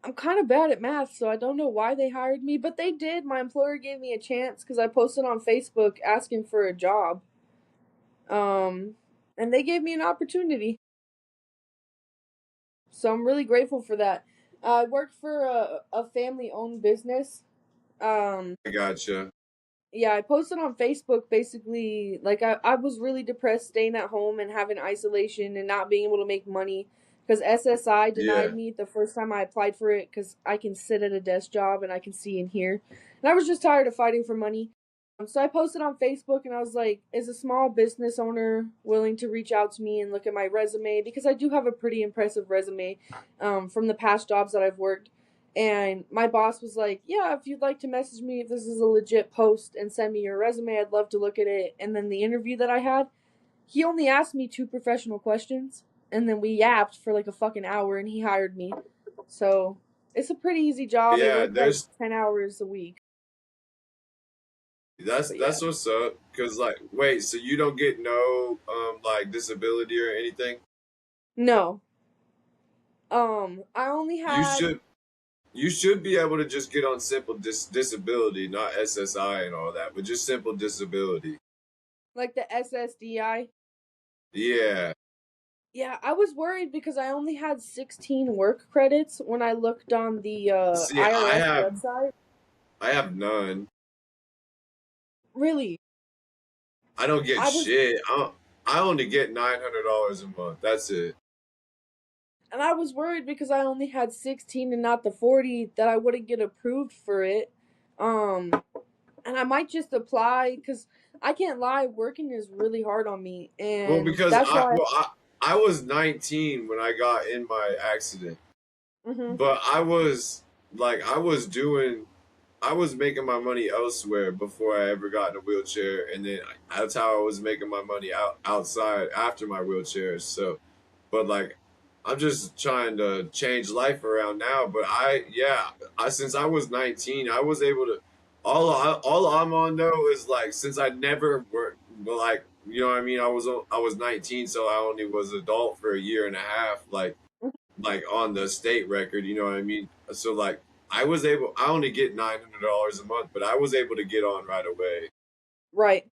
I'm kind of bad at math, so I don't know why they hired me, but they did. My employer gave me a chance because I posted on Facebook asking for a job. Um, and they gave me an opportunity, so I'm really grateful for that. I work for a family owned business. Um, I gotcha. yeah, I posted on Facebook basically like I was really depressed staying at home and having isolation and not being able to make money because SSI denied Yeah. me the first time I applied for it because I can sit at a desk job and I can see and hear. And I was just tired of fighting for money. So I posted on Facebook and I was like, is a small business owner willing to reach out to me and look at my resume? Because I do have a pretty impressive resume from the past jobs that I've worked. And my boss was like, yeah, if you'd like to message me if this is a legit post and send me your resume, I'd love to look at it. And then the interview that I had, he only asked me 2 professional questions. And then we yapped for like a fucking hour and he hired me. So it's a pretty easy job. I Yeah, work like there's 10 hours a week. But yeah. that's what's up. Cause like, wait, so you don't get no like disability or anything? No. I only You had should you should be able to just get on simple disability, not SSI and all that, but just simple disability. like the SSDI. Yeah. Yeah, I was worried because I only had 16 work credits when I looked on the See, IRS website. I have none. Really, I don't get I was, shit. I only get $900 a month. That's it. and I was worried because I only had 16 and not the 40 that I wouldn't get approved for it. Um, and I might just apply because I can't lie, working is really hard on me, Well, and because that's why. I was 19 when I got in my accident, Hmm. but I was doing I was making my money elsewhere before I ever got in a wheelchair, and then that's how I was making my money outside after my wheelchair. So, but like, I'm just trying to change life around now. But I since I was 19, I was able to. All I'm on though is like since I never worked, but like you know what I mean. I was 19, so I only was adult for a year and a half. Like on the state record, you know what I mean? So like I only get $900 a month, but I was able to get on right away. Right.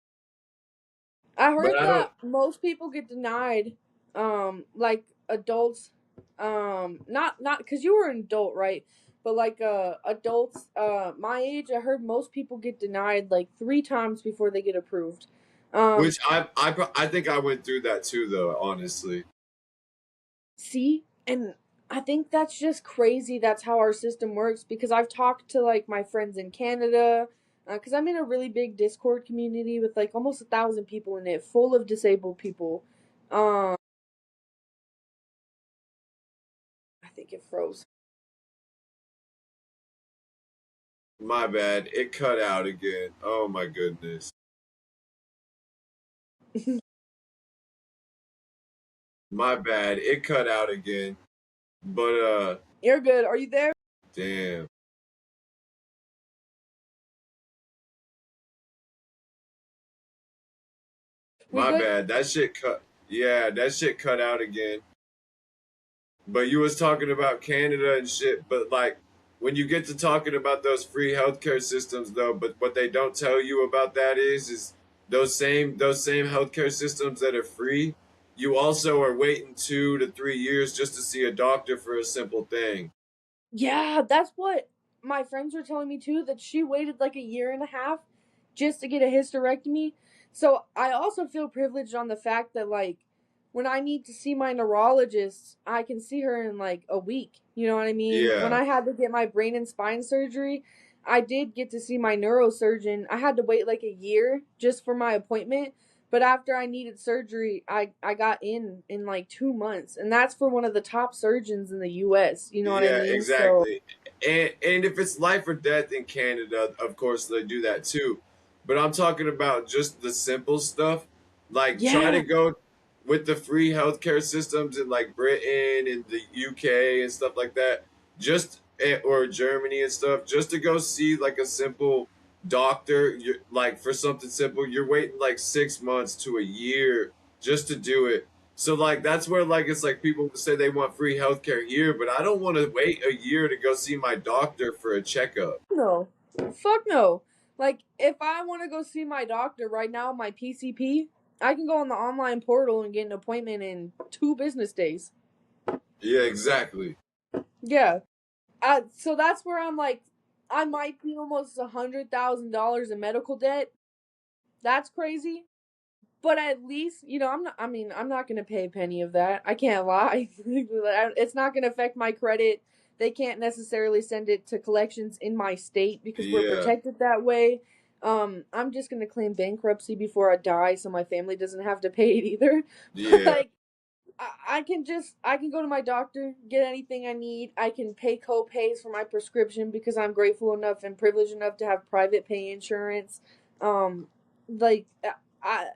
I But heard I don't that most people get denied, like adults, not because you were an adult, right? But like adults, my age, I heard most people get denied like 3 times before they get approved. Um, Which I think I went through that too, though. Honestly, See, and I think that's just crazy. That's how our system works because I've talked to like my friends in Canada. Because I'm in a really big Discord community with like almost 1,000 people in it, full of disabled people. Um, I think it froze. my bad. It cut out again. Oh my goodness. My bad. It cut out again. But You're good. Are you there? damn. We My good? bad. That shit cut. Yeah, that shit cut out again. But you was talking about Canada and shit, but like when you get to talking about those free healthcare systems though, but what they don't tell you about that is those same healthcare systems that are free, you also are waiting 2 to 3 years just to see a doctor for a simple thing. Yeah, that's what my friends were telling me too, that she waited like a year and a half just to get a hysterectomy. So I also feel privileged on the fact that like when I need to see my neurologist, I can see her in like a week. You know what I mean? When Yeah. I had to get my brain and spine surgery, I did get to see my neurosurgeon. I had to wait like a year just for my appointment, but after I needed surgery, I got in like 2 months, and that's for one of the top surgeons in the U.S. You know what I Yeah, mean? So exactly. And if it's life or death in Canada, of course they do that too. But I'm talking about just the simple stuff. Like try yeah, to go with the free healthcare systems in like Britain and the UK and stuff like that. Just or Germany and stuff. Just to go see like a simple doctor, like for something simple, you're waiting like 6 months to a year just to do it. So like that's where like it's like people say they want free healthcare here, but I don't want to wait a year to go see my doctor for a checkup. no, fuck no. Like if I want to go see my doctor right now, my PCP, I can go on the online portal and get an appointment in 2 business days. Yeah, exactly. Yeah. So that's where I'm like, I might be almost $100,000 in medical debt. That's crazy. But at least, I'm not. I mean, I'm not gonna pay a penny of that. I can't lie. It's not gonna affect my credit. They can't necessarily send it to collections in my state because we're Yeah, protected that way. I'm just gonna claim bankruptcy before I die, so my family doesn't have to pay it either. But yeah, like, I can go to my doctor, get anything I need. I can pay co-pays for my prescription because I'm grateful enough and privileged enough to have private pay insurance. Like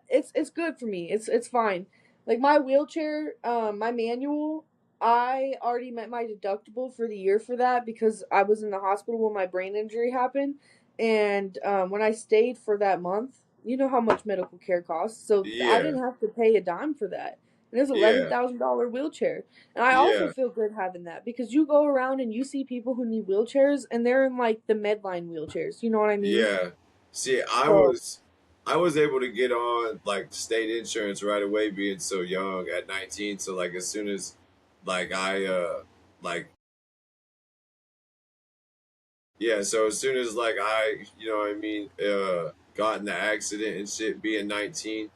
it's good for me. It's fine. Like my wheelchair, my manual, I already met my deductible for the year for that because I was in the hospital when my brain injury happened, and when I stayed for that month, you know how much medical care costs, so I yeah, didn't have to pay a dime for that. And it was yeah, $11,000 wheelchair, and I also yeah, feel good having that because you go around and you see people who need wheelchairs, and they're in like the Medline wheelchairs. You know what I mean? yeah. See, So I was able to get on like state insurance right away, being so young at 19. So like as soon as like I like yeah, so as soon as like I what I mean got in the accident and shit, being 19,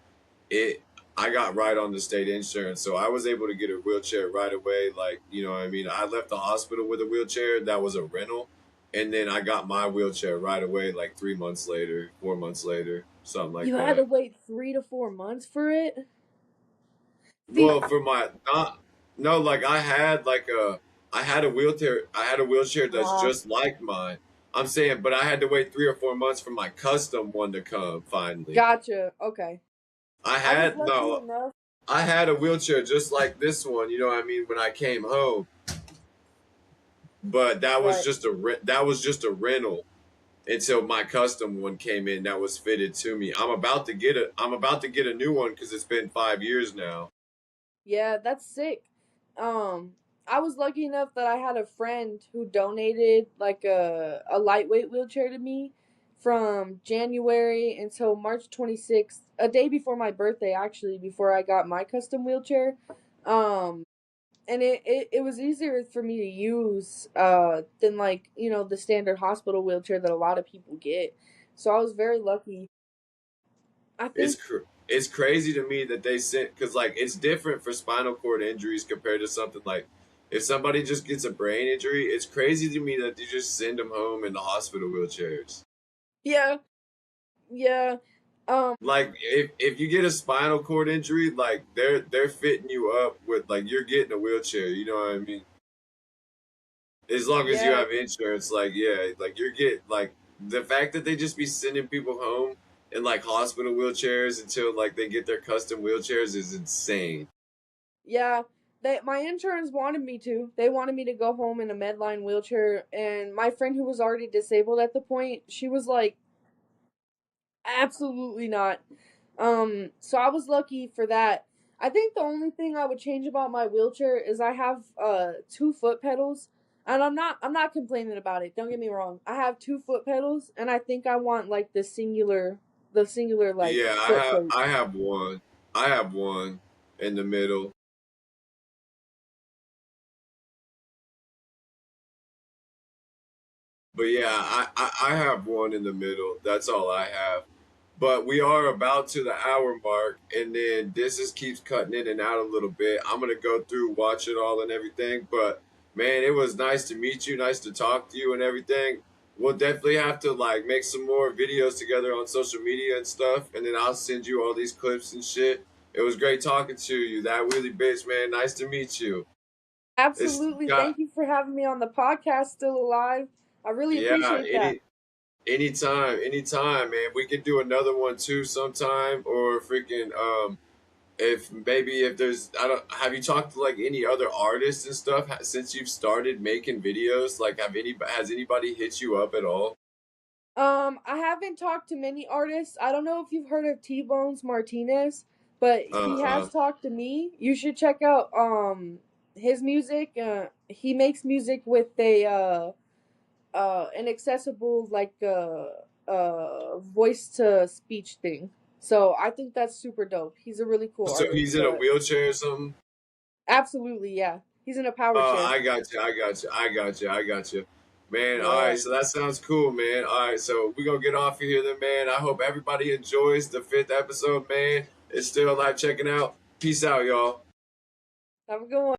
it I got right on the state insurance, so I was able to get a wheelchair right away. Like, what I mean, I left the hospital with a wheelchair that was a rental, and then I got my wheelchair right away, like 3 months later, 4 months later, something like you had to that. wait 3 to 4 months for it. See, Well, for my not no, like I had a wheelchair that's uh, just like mine. I'm saying, but I had to wait 3 or 4 months for my custom one to come finally. gotcha. Okay, I I was had lucky no, enough. I had a wheelchair just like this one, you know what I mean, when I came home, but Right. that was just a rental until my custom one came in that was fitted to me. I'm about to get a new one cuz it's been 5 years now. Yeah, that's sick. Um, I was lucky enough that I had a friend who donated like a lightweight wheelchair to me from January until March 26th, a day before my birthday actually, before I got my custom wheelchair. Um, and it was easier for me to use than like, the standard hospital wheelchair that a lot of people get. So I was very lucky. I It's think, it's crazy to me that they sent because like it's different for spinal cord injuries compared to something like if somebody just gets a brain injury. It's crazy to me that you just send them home in the hospital wheelchairs. yeah, yeah, Like if you get a spinal cord injury, like they're fitting you up with like you're getting a wheelchair. You know what I mean? As long as you yeah, have insurance, like yeah, like you're get like the fact that they just be sending people home in like hospital wheelchairs until like they get their custom wheelchairs is insane. yeah. My insurance wanted me to. They wanted me to go home in a Medline wheelchair, and my friend who was already disabled at the point, she was like, absolutely not. So I was lucky for that. I think the only thing I would change about my wheelchair is I have two foot pedals, and I'm not complaining about it. Don't get me wrong. I have two foot pedals, and I think I want like the singular like Yeah, foot plate. I have one. I have one in the middle. But yeah, I have one in the middle. That's all I have. But we are about to the hour mark, and then this just keeps cutting in and out a little bit. I'm gonna go through, watch it all, and everything. But man, it was nice to meet you, nice to talk to you, and everything. We'll definitely have to like make some more videos together on social media and stuff, and then I'll send you all these clips and shit. It was great talking to you. That wheelie bitch, man. Nice to meet you. It's Absolutely. got Thank you for having me on the podcast. Still alive. I really yeah. appreciate that. Anytime, man. We could do another one too sometime, or freaking if maybe if there's I don't have you talked to like any other artists and stuff since you've started making videos? Like has anybody hit you up at all? I haven't talked to many artists. I don't know if you've heard of T Bones Martinez, but he Uh has talked to me. You should check out his music. He makes music with a an accessible like voice to speech thing. So I think that's super dope. He's a really cool so he's artist. in a wheelchair or something? Absolutely, yeah. He's in a power Oh, chair. I got you. Man, all Yeah. right, so that sounds cool, man. All right, so we're gonna get off of here then, man. I hope everybody enjoys the fifth episode, man. It's still alive checking out. Peace out, y'all. Have a good one.